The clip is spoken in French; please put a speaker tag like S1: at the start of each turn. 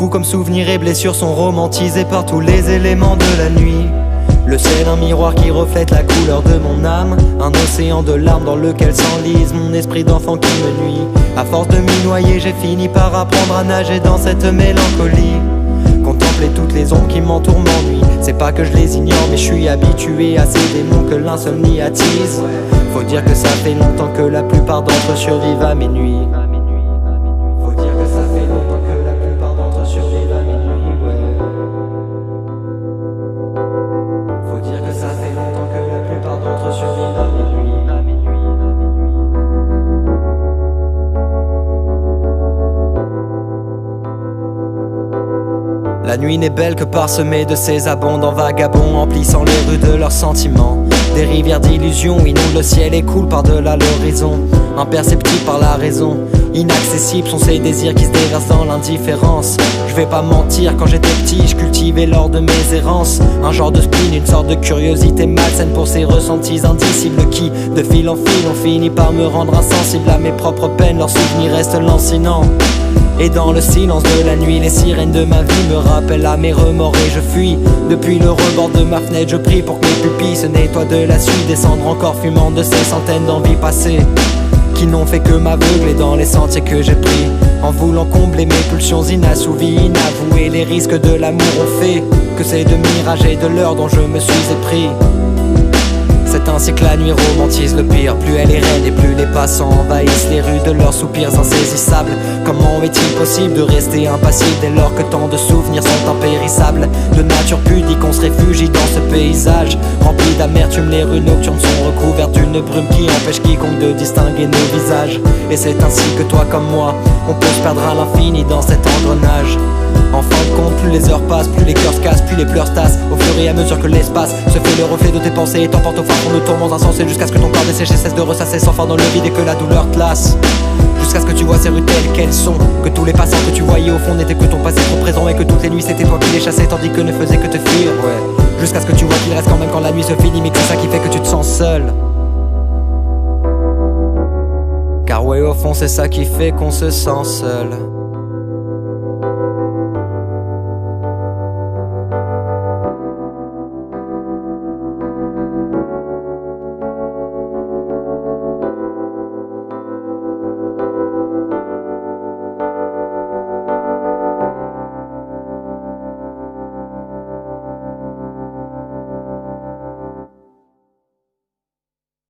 S1: fou comme souvenirs et blessures sont romantisés par tous les éléments de la nuit. Le ciel, un miroir qui reflète la couleur de mon âme, un océan de larmes dans lequel s'enlise mon esprit d'enfant qui me nuit. À force de m'y noyer, j'ai fini par apprendre à nager dans cette mélancolie. Contempler toutes les ombres qui m'entourent m'ennuie. C'est pas que je les ignore, mais je suis habitué à ces démons que l'insomnie attise. Faut dire que ça fait longtemps que la plupart d'entre eux survivent à mes nuits. Faut dire que ça fait longtemps que la plupart d'entre eux survivent à mes nuits, ouais. Faut dire que ça fait longtemps que la plupart d'entre eux survivent à mes nuits. La nuit n'est belle que parsemée de ces abondants vagabonds emplissant les rues de leurs sentiments. Des rivières d'illusions inondent le ciel et coulent par-delà l'horizon. Imperceptibles par la raison, inaccessibles sont ces désirs qui se déversent dans l'indifférence. Je vais pas mentir, quand j'étais petit, je cultivais lors de mes errances un genre de spleen, une sorte de curiosité malsaine pour ces ressentis indicibles qui, de fil en fil, ont fini par me rendre insensible à mes propres peines. Leurs souvenirs restent lancinants. Et dans le silence de la nuit, les sirènes de ma vie me rappellent à mes remords et je fuis. Depuis le rebord de ma fenêtre, je prie pour que mes pupilles se nettoient de la suie. Descendre encore fumant de ces centaines d'envies passées qui n'ont fait que m'aveugler dans les sentiers que j'ai pris. En voulant combler mes pulsions inassouvies, inavouées, les risques de l'amour ont fait que c'est de mirages et de l'heure dont je me suis épris. C'est ainsi que la nuit romantise le pire. Plus elle est raide et plus les passants envahissent les rues de leurs soupirs insaisissables. Comment est-il possible de rester impassible dès lors que tant de souvenirs sont impérissables? De nature pudique on se réfugie dans ce paysage rempli d'amertume, les rues nocturnes sont recouvertes d'une brume qui empêche quiconque de distinguer nos visages. Et c'est ainsi que toi comme moi, on peut se perdre à l'infini dans cet engrenage. En fin de compte, plus les heures passent, plus les cœurs se cassent, plus les pleurs se tassent. Au fur et à mesure que l'espace se fait le reflet de tes pensées et t'emporte au fin fond de tourments insensés, jusqu'à ce que ton corps desséché cesse de ressasser sans fin dans le vide et que la douleur te lasse. Jusqu'à ce que tu vois ces rues telles qu'elles sont, que tous les passants que tu voyais au fond n'étaient que ton passé trop présent, et que toutes les nuits c'était toi qui les chassais tandis que ne faisait que te fuir, ouais. Jusqu'à ce que tu vois qu'il reste quand même quand la nuit se finit, mais que c'est ça qui fait que tu te sens seul. Car ouais, au fond c'est ça qui fait qu'on se sent seul.